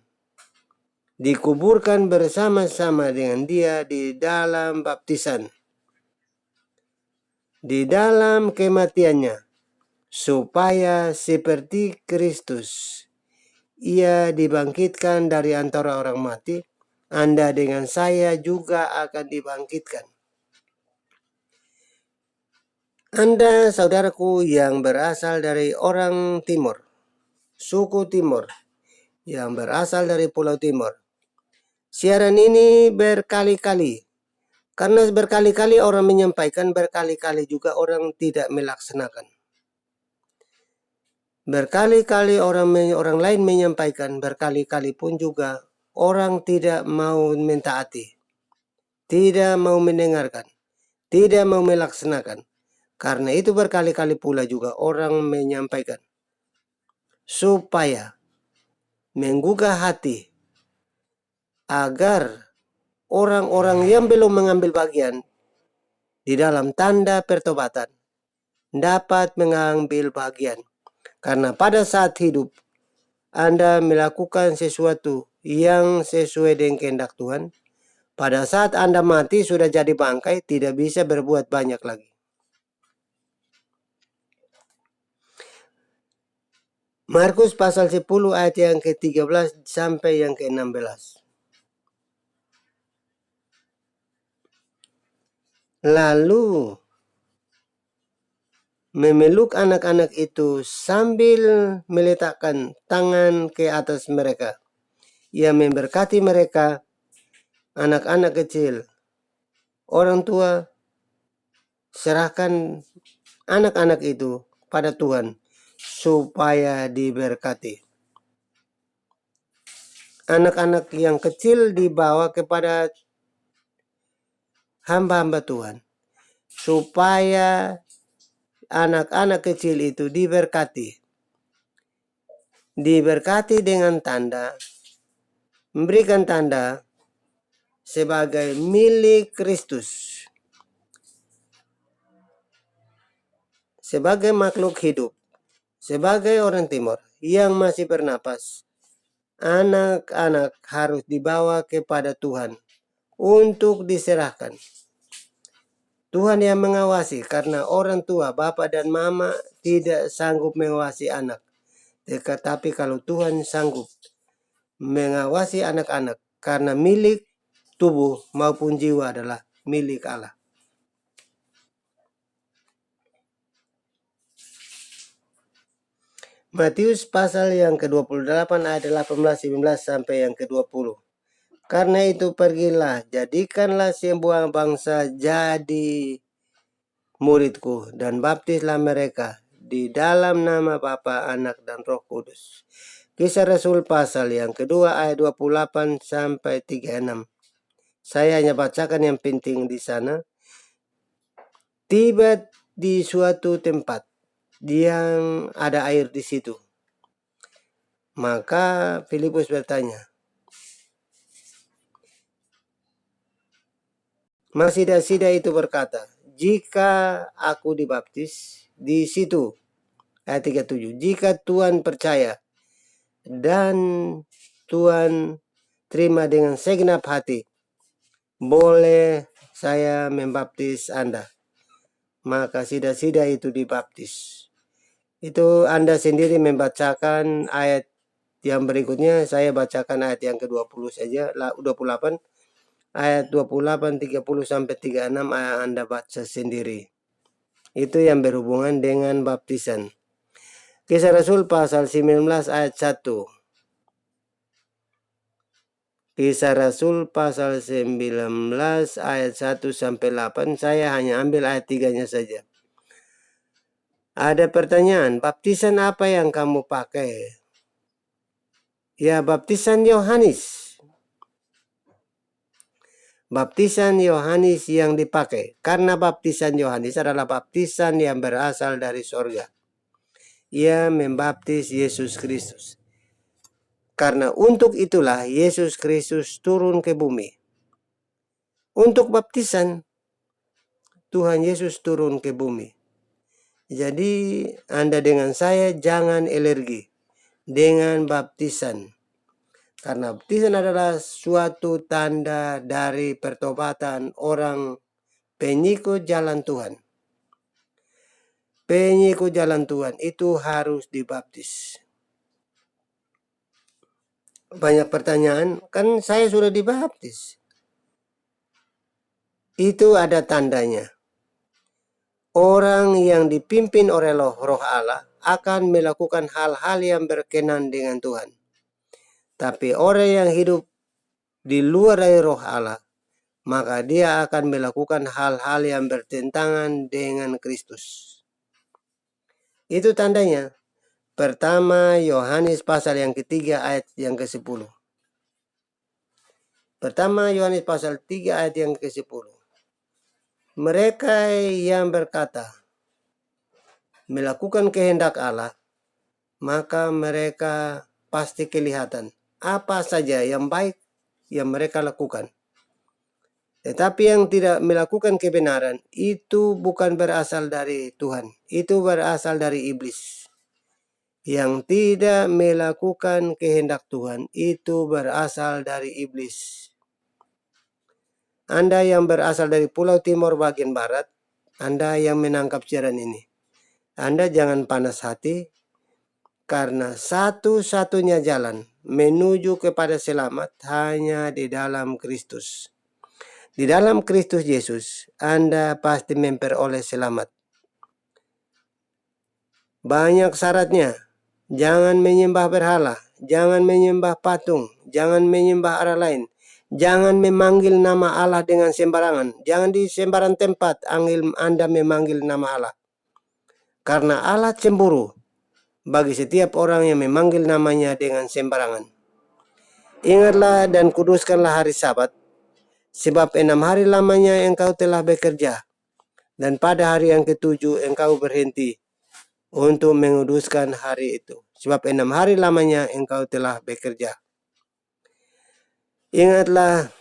dikuburkan bersama-sama dengan dia di dalam baptisan, di dalam kematiannya, supaya seperti Kristus ia dibangkitkan dari antara orang mati, Anda dengan saya juga akan dibangkitkan. Anda, saudaraku, yang berasal dari orang Timur, suku Timur, yang berasal dari Pulau Timur. Siaran ini berkali-kali, karena berkali-kali orang menyampaikan, berkali-kali juga orang tidak melaksanakan. Berkali-kali orang lain menyampaikan, berkali-kali pun juga orang tidak mau mentaati, tidak mau mendengarkan, tidak mau melaksanakan. Karena itu berkali-kali pula juga orang menyampaikan supaya menggugah hati agar orang-orang yang belum mengambil bagian di dalam tanda pertobatan dapat mengambil bagian. Karena pada saat hidup Anda melakukan sesuatu yang sesuai dengan kehendak Tuhan, pada saat Anda mati sudah jadi bangkai, tidak bisa berbuat banyak lagi. Markus pasal 10 ayat yang ke-13 sampai yang ke-16. Lalu memeluk anak-anak itu sambil meletakkan tangan ke atas mereka. Ia memberkati mereka, anak-anak kecil. Orang tua serahkan anak-anak itu pada Tuhan supaya diberkati. Anak-anak yang kecil dibawa kepada hamba-hamba Tuhan supaya anak-anak kecil itu diberkati. Diberkati dengan tanda, memberikan tanda sebagai milik Kristus. Sebagai makhluk hidup, sebagai orang Timur yang masih bernapas, anak-anak harus dibawa kepada Tuhan untuk diserahkan. Tuhan yang mengawasi, karena orang tua, bapak dan mama tidak sanggup mengawasi anak. Tetapi kalau Tuhan sanggup mengawasi anak-anak, karena milik tubuh maupun jiwa adalah milik Allah. Matius pasal yang ke-28 ayat 18-19 sampai yang ke-20. Karena itu pergilah, jadikanlah semua bangsa jadi muridku, dan baptislah mereka di dalam nama Bapa, Anak, dan Roh Kudus. Kisah Rasul pasal yang kedua ayat 28 sampai 36. Saya hanya bacakan yang penting di sana. Tiba di suatu tempat yang ada air di situ. Maka Filipus bertanya, Sida itu berkata, jika aku dibaptis di situ, ayat 37, jika Tuhan percaya dan Tuhan terima dengan segenap hati, boleh saya membaptis Anda. Maka Sida itu dibaptis. Itu Anda sendiri membacakan ayat yang berikutnya. Saya bacakan ayat yang ke-20 saja, 28. Ayat 28, 30 sampai 36 ayat Anda baca sendiri. Itu yang berhubungan dengan baptisan. Kisah Rasul pasal 19 ayat 1. Kisah Rasul pasal 19 ayat 1 sampai 8. Saya hanya ambil ayat 3-nya saja. Ada pertanyaan, baptisan apa yang kamu pakai? Ya, baptisan Yohanes. Baptisan Yohanes yang dipakai. Karena baptisan Yohanes adalah baptisan yang berasal dari sorga. Ia membaptis Yesus Kristus. Karena untuk itulah Yesus Kristus turun ke bumi. Untuk baptisan, Tuhan Yesus turun ke bumi. Jadi Anda dengan saya jangan alergi dengan baptisan. Karena baptisan adalah suatu tanda dari pertobatan orang pengikut jalan Tuhan. Pengikut jalan Tuhan itu harus dibaptis. Banyak pertanyaan, kan saya sudah dibaptis. Itu ada tandanya. Orang yang dipimpin oleh Roh Allah akan melakukan hal-hal yang berkenan dengan Tuhan. Tapi orang yang hidup di luar dari Roh Allah, maka dia akan melakukan hal-hal yang bertentangan dengan Kristus. Itu tandanya. Pertama, Yohanes pasal yang ketiga ayat yang ke-10. Pertama, Yohanes pasal 3 ayat yang ke-10. Mereka yang berkata melakukan kehendak Allah, maka mereka pasti kelihatan apa saja yang baik yang mereka lakukan. Tetapi yang tidak melakukan kebenaran itu bukan berasal dari Tuhan, itu berasal dari iblis. Yang tidak melakukan kehendak Tuhan itu berasal dari iblis. Anda yang berasal dari Pulau Timur bagian barat, Anda yang menangkap siaran ini, Anda jangan panas hati, karena satu-satunya jalan menuju kepada selamat hanya di dalam Kristus. Di dalam Kristus Yesus, Anda pasti memperoleh selamat. Banyak syaratnya. Jangan menyembah berhala, jangan menyembah patung, jangan menyembah arah lain. Jangan memanggil nama Allah dengan sembarangan. Jangan di sembarang tempat Anda memanggil nama Allah. Karena Allah cemburu bagi setiap orang yang memanggil namanya dengan sembarangan. Ingatlah dan kuduskanlah hari Sabat, sebab 6 hari lamanya engkau telah bekerja, dan pada hari yang ke-7 engkau berhenti untuk menguduskan hari itu. Sebab 6 hari lamanya engkau telah bekerja. Ingatlah,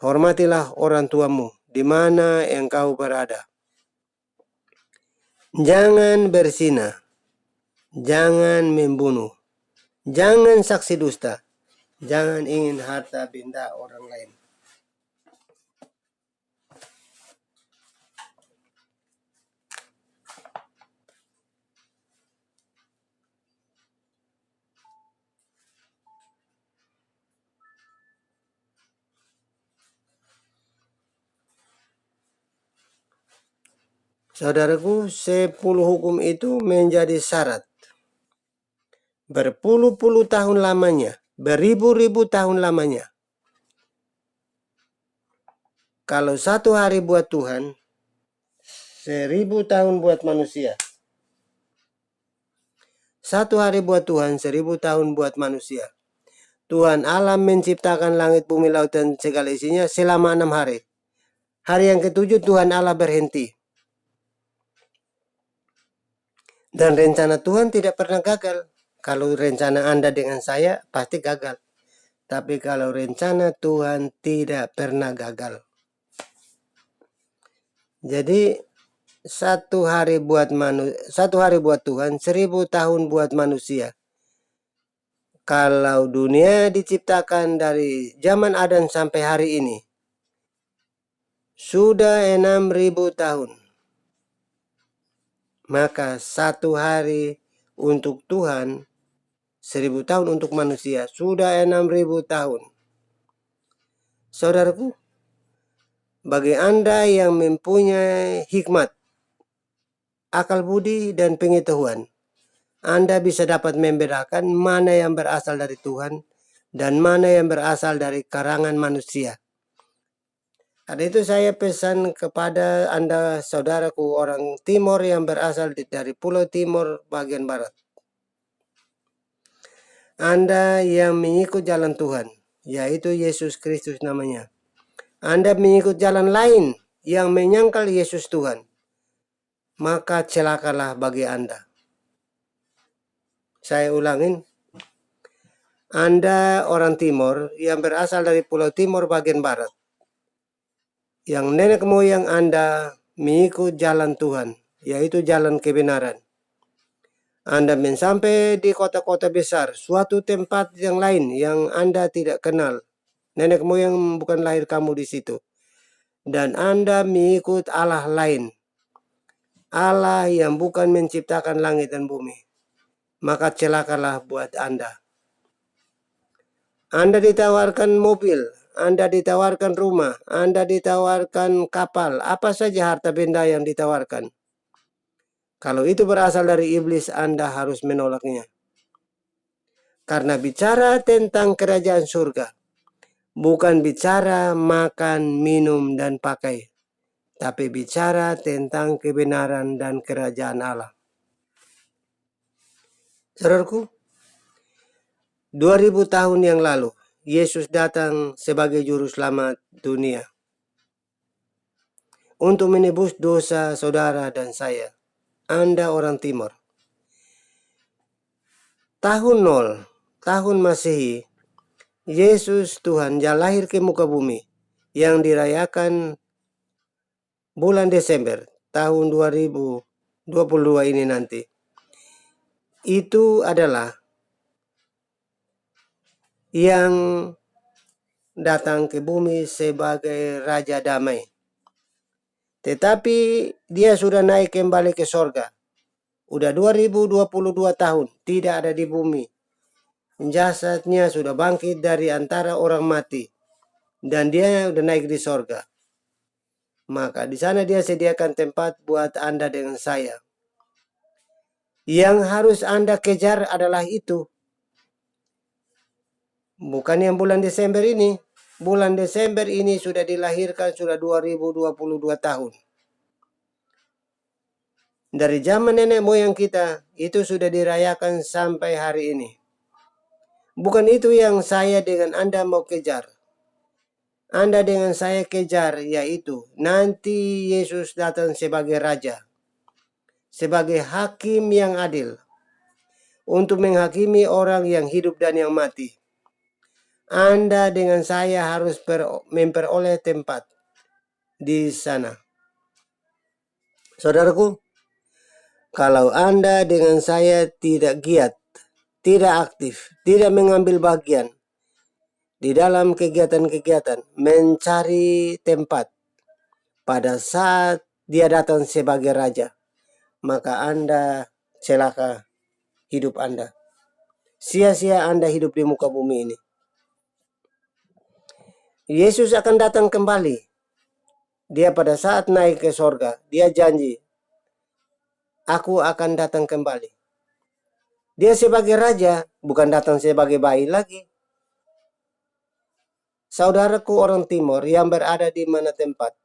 hormatilah orang tuamu di mana engkau berada. Jangan berzina, jangan membunuh, jangan saksi dusta, jangan ingin harta benda orang lain. Saudaraku, 10 hukum itu menjadi syarat. Berpuluh-puluh tahun lamanya, beribu-ribu tahun lamanya. Kalau 1 hari buat Tuhan, 1000 tahun buat manusia. 1 hari buat Tuhan, 1000 tahun buat manusia. Tuhan Allah menciptakan langit, bumi, laut, dan segala isinya selama 6 hari. Hari yang ke-7 Tuhan Allah berhenti. Dan rencana Tuhan tidak pernah gagal. Kalau rencana Anda dengan saya, pasti gagal. Tapi kalau rencana Tuhan tidak pernah gagal. Jadi 1 hari buat Tuhan, 1000 tahun buat manusia. Kalau dunia diciptakan dari zaman Adam sampai hari ini, sudah 6000 tahun. Maka 1 hari untuk Tuhan, 1000 tahun untuk manusia, sudah 6000 tahun. Saudaraku, bagi Anda yang mempunyai hikmat, akal budi, dan pengetahuan, Anda bisa dapat membedakan mana yang berasal dari Tuhan dan mana yang berasal dari karangan manusia. Karena itu saya pesan kepada Anda, saudaraku orang Timur yang berasal dari Pulau Timur bagian Barat. Anda yang mengikut jalan Tuhan, yaitu Yesus Kristus namanya. Anda mengikut jalan lain yang menyangkal Yesus Tuhan, maka celakalah bagi Anda. Saya ulangin, Anda orang Timur yang berasal dari Pulau Timur bagian Barat, yang nenek moyang Anda mengikut jalan Tuhan, yaitu jalan kebenaran. Anda sampai di kota-kota besar, suatu tempat yang lain yang Anda tidak kenal. Nenek moyang bukan lahir kamu di situ. Dan Anda mengikut Allah lain. Allah yang bukan menciptakan langit dan bumi. Maka celakalah buat Anda. Anda ditawarkan mobil, Anda ditawarkan rumah, Anda ditawarkan kapal, apa saja harta benda yang ditawarkan. Kalau itu berasal dari iblis, Anda harus menolaknya. Karena bicara tentang kerajaan surga, bukan bicara makan, minum, dan pakai, tapi bicara tentang kebenaran dan kerajaan Allah. Saudaraku, 2000 tahun yang lalu, Yesus datang sebagai juru selamat dunia untuk menebus dosa saudara dan saya. Anda orang Timur. Tahun 0, tahun Masehi, Yesus Tuhan yang lahir ke muka bumi, yang dirayakan bulan Desember tahun 2022 ini nanti. Itu adalah yang datang ke bumi sebagai Raja Damai. Tetapi dia sudah naik kembali ke sorga. Udah 2022 tahun tidak ada di bumi. Jasadnya sudah bangkit dari antara orang mati. Dan dia udah naik di sorga. Maka di sana dia sediakan tempat buat Anda dengan saya. Yang harus Anda kejar adalah itu. Bukan yang bulan Desember ini. Bulan Desember ini sudah dilahirkan sudah 2022 tahun. Dari zaman nenek moyang kita, itu sudah dirayakan sampai hari ini. Bukan itu yang saya dengan Anda mau kejar. Anda dengan saya kejar, yaitu nanti Yesus datang sebagai Raja, sebagai hakim yang adil, untuk menghakimi orang yang hidup dan yang mati. Anda dengan saya harus memperoleh tempat di sana. Saudaraku, kalau Anda dengan saya tidak giat, tidak aktif, tidak mengambil bagian di dalam kegiatan-kegiatan mencari tempat pada saat dia datang sebagai Raja, maka Anda celaka hidup Anda. Sia-sia Anda hidup di muka bumi ini. Yesus akan datang kembali. Dia pada saat naik ke sorga, dia janji, aku akan datang kembali. Dia sebagai raja, bukan datang sebagai bayi lagi. Saudaraku orang timur yang berada di mana tempat,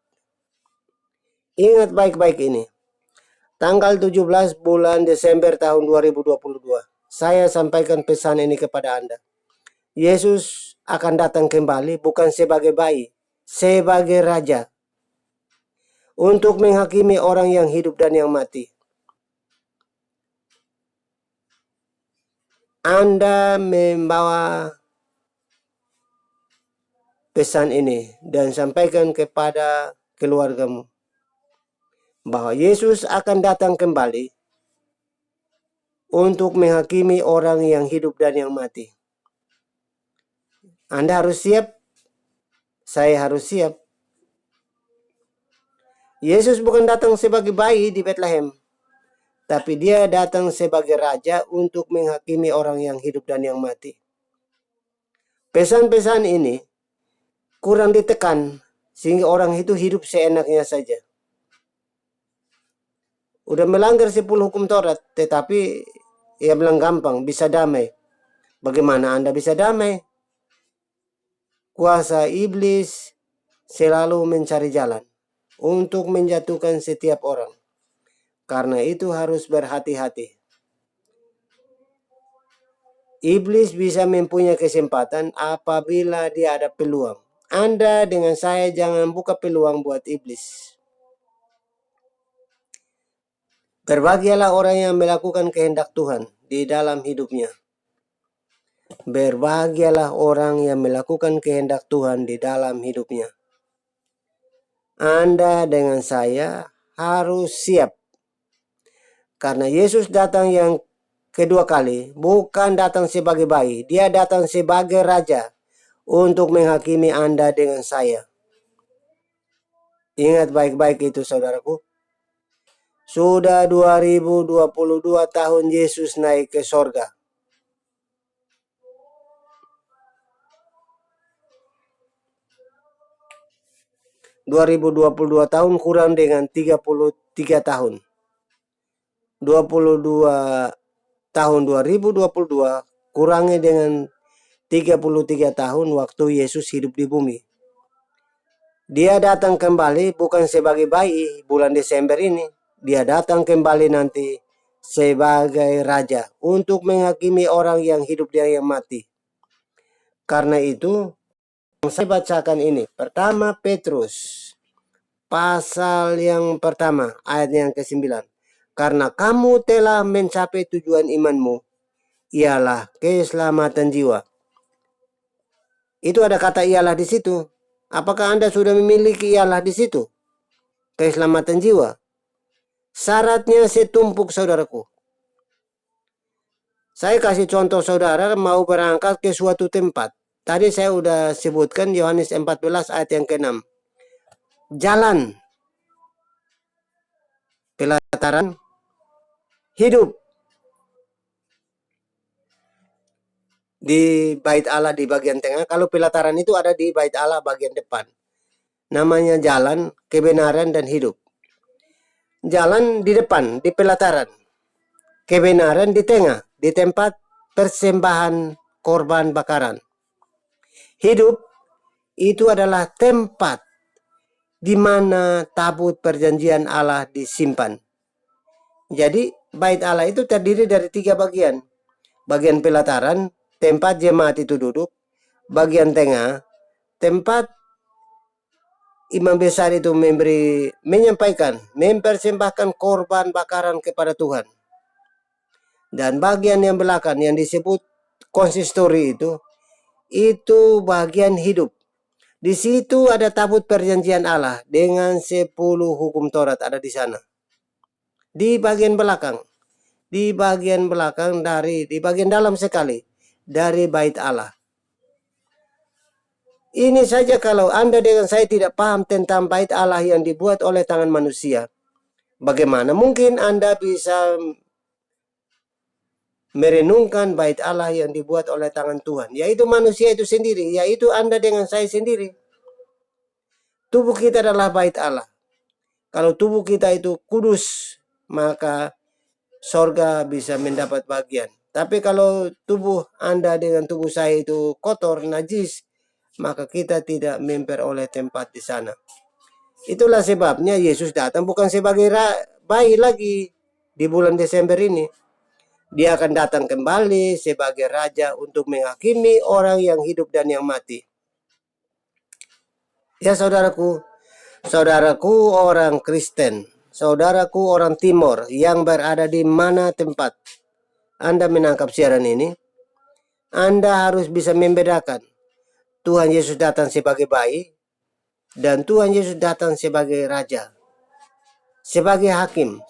ingat baik-baik ini. Tanggal 17 bulan Desember tahun 2022, saya sampaikan pesan ini kepada Anda. Yesus akan datang kembali bukan sebagai bayi, sebagai raja, untuk menghakimi orang yang hidup dan yang mati. Anda membawa pesan ini dan sampaikan kepada keluargamu bahwa Yesus akan datang kembali untuk menghakimi orang yang hidup dan yang mati. Anda harus siap, saya harus siap. Yesus bukan datang sebagai bayi di Bethlehem, tapi dia datang sebagai raja untuk menghakimi orang yang hidup dan yang mati. Pesan-pesan ini kurang ditekan sehingga orang itu hidup seenaknya saja. Udah melanggar 10 hukum Taurat, tetapi ia bilang gampang, bisa damai. Bagaimana Anda bisa damai? Kuasa iblis selalu mencari jalan untuk menjatuhkan setiap orang. Karena itu harus berhati-hati. Iblis bisa mempunyai kesempatan apabila dia ada peluang. Anda dengan saya jangan buka peluang buat iblis. Berbahagialah orang yang melakukan kehendak Tuhan di dalam hidupnya. Berbahagialah orang yang melakukan kehendak Tuhan di dalam hidupnya. Anda dengan saya harus siap. Karena Yesus datang yang kedua kali, bukan datang sebagai bayi. Dia datang sebagai raja untuk menghakimi Anda dengan saya. Ingat baik-baik itu saudaraku. Sudah 2022 tahun Yesus naik ke sorga. 2022 tahun kurang dengan 33 tahun. 22 tahun 2022 kurangi dengan 33 tahun waktu Yesus hidup di bumi. Dia datang kembali bukan sebagai bayi bulan Desember ini. Dia datang kembali nanti sebagai raja untuk menghakimi orang yang hidup dan yang mati. Karena itu, saya bacakan ini. Pertama Petrus, pasal yang pertama, ayat yang ke-9. Karena kamu telah mencapai tujuan imanmu, ialah keselamatan jiwa. Itu ada kata ialah di situ. Apakah Anda sudah memiliki ialah di situ? Keselamatan jiwa. Syaratnya setumpuk saudaraku. Saya kasih contoh saudara mau berangkat ke suatu tempat. Tadi saya sudah sebutkan Yohanes 14 ayat yang ke-6. Jalan, pelataran, hidup. Di bait Allah di bagian tengah. Kalau pelataran itu ada di bait Allah bagian depan. Namanya jalan, kebenaran, dan hidup. Jalan di depan, di pelataran. Kebenaran di tengah, di tempat persembahan korban bakaran. Hidup itu adalah tempat di mana tabut perjanjian Allah disimpan. Jadi bait Allah itu terdiri dari 3 bagian. Bagian pelataran, tempat jemaat itu duduk. Bagian tengah, tempat imam besar itu menyampaikan, mempersembahkan korban bakaran kepada Tuhan. Dan bagian yang belakang yang disebut konsistori itu bagian hidup. Di situ ada tabut perjanjian Allah dengan 10 hukum Taurat ada di sana. Di bagian belakang. Di bagian belakang di bagian dalam sekali dari bait Allah. Ini saja kalau Anda dengan saya tidak paham tentang bait Allah yang dibuat oleh tangan manusia. Bagaimana mungkin Anda bisa merenungkan bait Allah yang dibuat oleh tangan Tuhan? Yaitu manusia itu sendiri, yaitu Anda dengan saya sendiri. Tubuh kita adalah bait Allah. Kalau tubuh kita itu kudus, maka sorga bisa mendapat bagian. Tapi kalau tubuh Anda dengan tubuh saya itu kotor, najis, maka kita tidak memperoleh tempat di sana. Itulah sebabnya Yesus datang bukan sebagai bayi lagi di bulan Desember ini. Dia akan datang kembali sebagai raja untuk menghakimi orang yang hidup dan yang mati. Ya saudaraku, saudaraku orang Kristen, saudaraku orang Timur yang berada di mana tempat Anda menangkap siaran ini, Anda harus bisa membedakan Tuhan Yesus datang sebagai bayi dan Tuhan Yesus datang sebagai raja, sebagai hakim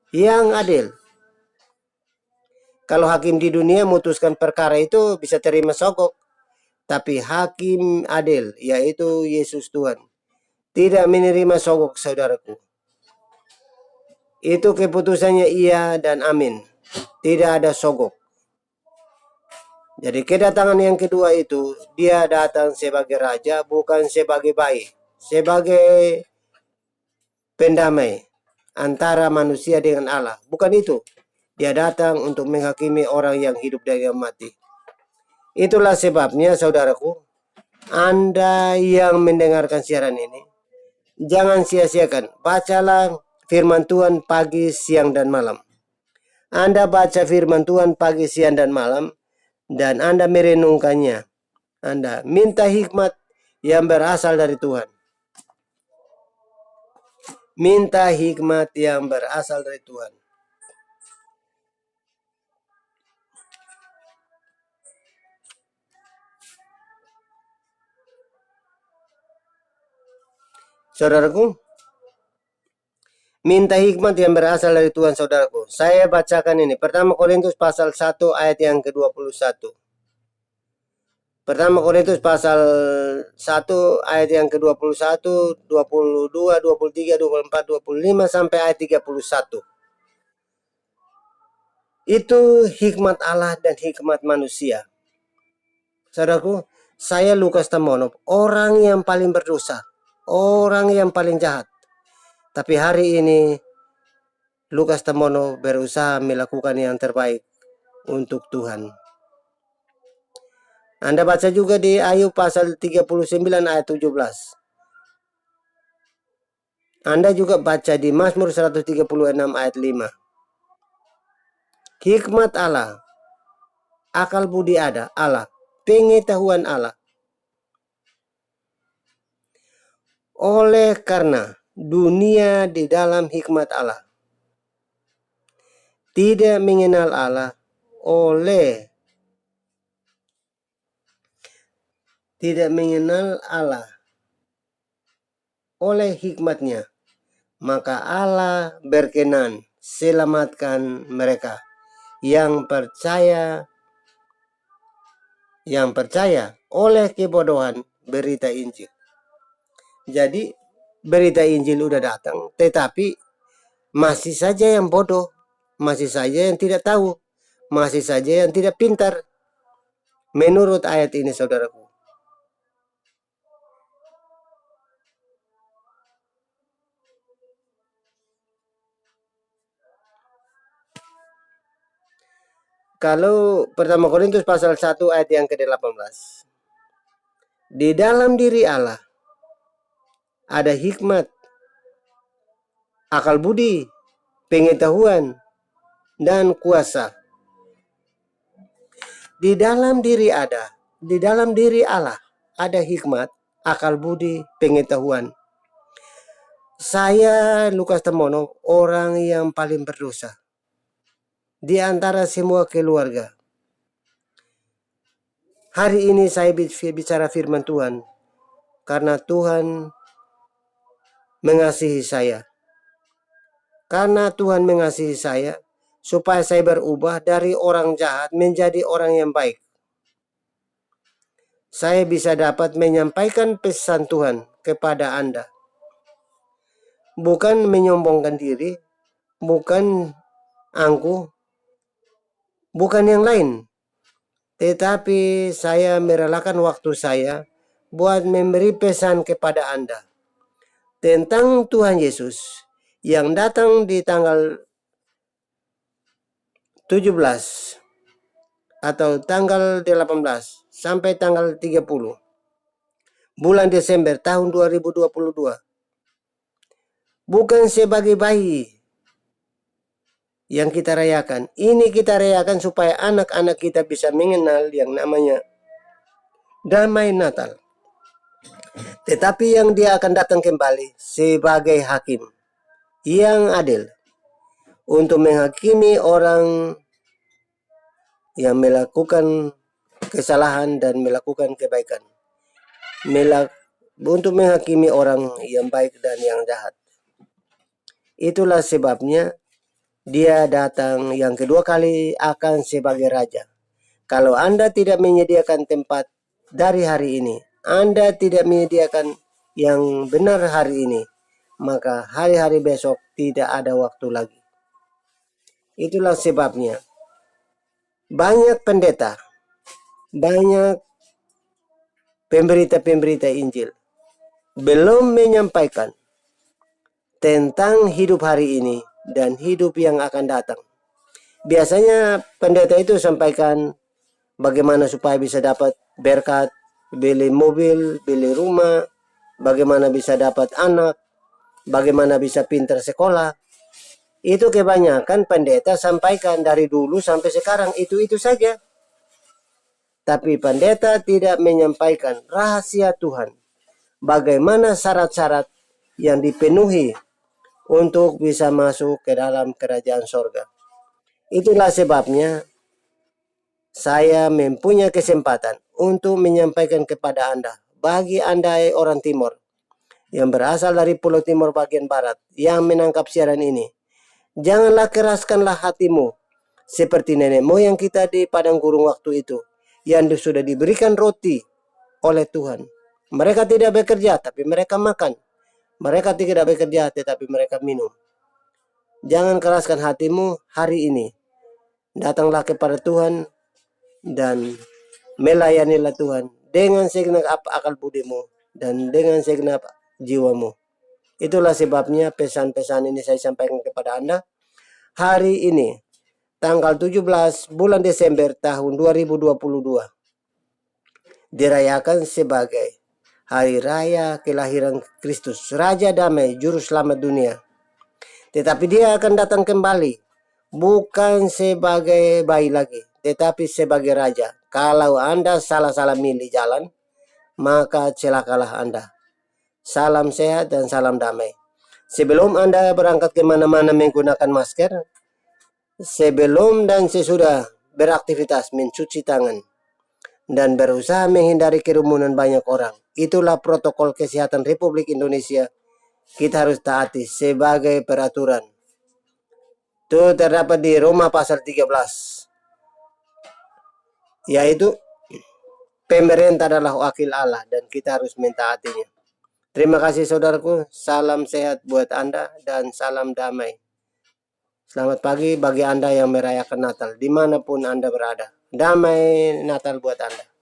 yang adil. Kalau hakim di dunia memutuskan perkara itu bisa terima sogok, tapi hakim adil yaitu Yesus Tuhan tidak menerima sogok, saudaraku. Itu keputusannya iya dan amin. Tidak ada sogok. Jadi kedatangan yang kedua itu, dia datang sebagai raja, bukan sebagai bayi. Sebagai pendamai antara manusia dengan Allah. Bukan itu. Dia datang untuk menghakimi orang yang hidup dan yang mati. Itulah sebabnya, saudaraku, Anda yang mendengarkan siaran ini, jangan sia-siakan. Bacalah firman Tuhan pagi, siang, dan malam. Anda baca firman Tuhan pagi, siang, dan malam, dan Anda merenungkannya. Anda minta hikmat yang berasal dari Tuhan. Minta hikmat yang berasal dari Tuhan. Saudaraku, minta hikmat yang berasal dari Tuhan, saudaraku. Saya bacakan ini. Pertama Korintus pasal 1 ayat yang ke-21. Pertama Korintus pasal 1 ayat yang ke-21, 22, 23, 24, 25 sampai ayat 31. Itu hikmat Allah dan hikmat manusia. Saudaraku, saya Lukas Tamonov, orang yang paling berdosa, orang yang paling jahat. Tapi hari ini Lukas Tamonov berusaha melakukan yang terbaik untuk Tuhan. Anda baca juga di Ayub pasal 39 ayat 17. Anda juga baca di Mazmur 136 ayat 5. Hikmat Allah, akal budi ada Allah, pengetahuan Allah. Oleh karena dunia di dalam hikmat Allah tidak mengenal Allah oleh hikmatnya, maka Allah berkenan selamatkan mereka yang percaya oleh kebodohan berita Injil. Jadi berita Injil udah datang, tetapi masih saja yang bodoh, masih saja yang tidak tahu, masih saja yang tidak pintar. Menurut ayat ini, saudaraku. Kalau pertama Korintus pasal 1 ayat yang ke-18. Di dalam diri Allah ada hikmat, akal budi, pengetahuan, dan kuasa. Di dalam diri Allah ada hikmat, akal budi, pengetahuan. Saya Lukas Tamonov, orang yang paling berdosa di antara semua keluarga. Hari ini saya bicara firman Tuhan karena Tuhan mengasihi saya. Karena Tuhan mengasihi saya, supaya saya berubah dari orang jahat menjadi orang yang baik. Saya bisa dapat menyampaikan pesan Tuhan kepada Anda. Bukan menyombongkan diri, bukan angkuh, bukan yang lain. Tetapi saya merelakan waktu saya buat memberi pesan kepada Anda tentang Tuhan Yesus yang datang di tanggal 17 atau tanggal 18 sampai tanggal 30 bulan Desember tahun 2022 bukan sebagai bayi yang kita rayakan. Ini kita rayakan supaya anak-anak kita bisa mengenal yang namanya damai Natal. Tetapi yang dia akan datang kembali sebagai hakim yang adil untuk menghakimi orang yang melakukan kesalahan dan melakukan kebaikan. Untuk menghakimi orang yang baik dan yang jahat. Itulah sebabnya dia datang yang kedua kali akan sebagai raja. Kalau Anda tidak menyediakan tempat dari hari ini, Anda tidak menyediakan yang benar hari ini, maka hari-hari besok tidak ada waktu lagi. Itulah sebabnya banyak pendeta, banyak pemberita-pemberita Injil belum menyampaikan tentang hidup hari ini dan hidup yang akan datang. Biasanya pendeta itu sampaikan bagaimana supaya bisa dapat berkat, beli mobil, beli rumah, bagaimana bisa dapat anak, bagaimana bisa pintar sekolah. Itu kebanyakan pendeta sampaikan dari dulu sampai sekarang, itu saja. Tapi pendeta tidak menyampaikan rahasia Tuhan. Bagaimana syarat-syarat yang dipenuhi untuk bisa masuk ke dalam kerajaan sorga. Itulah sebabnya saya mempunyai kesempatan untuk menyampaikan kepada Anda, bagi Anda orang Timur yang berasal dari Pulau Timur bagian Barat yang menangkap siaran ini, janganlah keraskanlah hatimu seperti nenek moyang kita di padang gurun waktu itu yang sudah diberikan roti oleh Tuhan. Mereka tidak bekerja tapi mereka makan. Mereka tidak bekerja tetapi mereka minum. Jangan keraskan hatimu hari ini. Datanglah kepada Tuhan dan melayanilah Tuhan dengan segenap akal budimu dan dengan segenap jiwamu. Itulah sebabnya pesan-pesan ini saya sampaikan kepada Anda hari ini, tanggal 17 bulan Desember tahun 2022, dirayakan sebagai Hari Raya Kelahiran Kristus, Raja Damai, Juru Selamat dunia. Tetapi dia akan datang kembali, bukan sebagai bayi lagi, tetapi sebagai Raja. Kalau Anda salah-salah milih jalan, maka celakalah Anda. Salam sehat dan salam damai. Sebelum Anda berangkat kemana-mana menggunakan masker, sebelum dan sesudah beraktivitas mencuci tangan, dan berusaha menghindari kerumunan banyak orang. Itulah protokol kesehatan Republik Indonesia. Kita harus taati sebagai peraturan. Itu terdapat di Roma pasal 13. Yaitu pemerintah adalah wakil Allah dan kita harus mentaatinya. Terima kasih saudaraku. Salam sehat buat Anda dan salam damai. Selamat pagi bagi Anda yang merayakan Natal dimanapun Anda berada. Damai Natal buat Anda.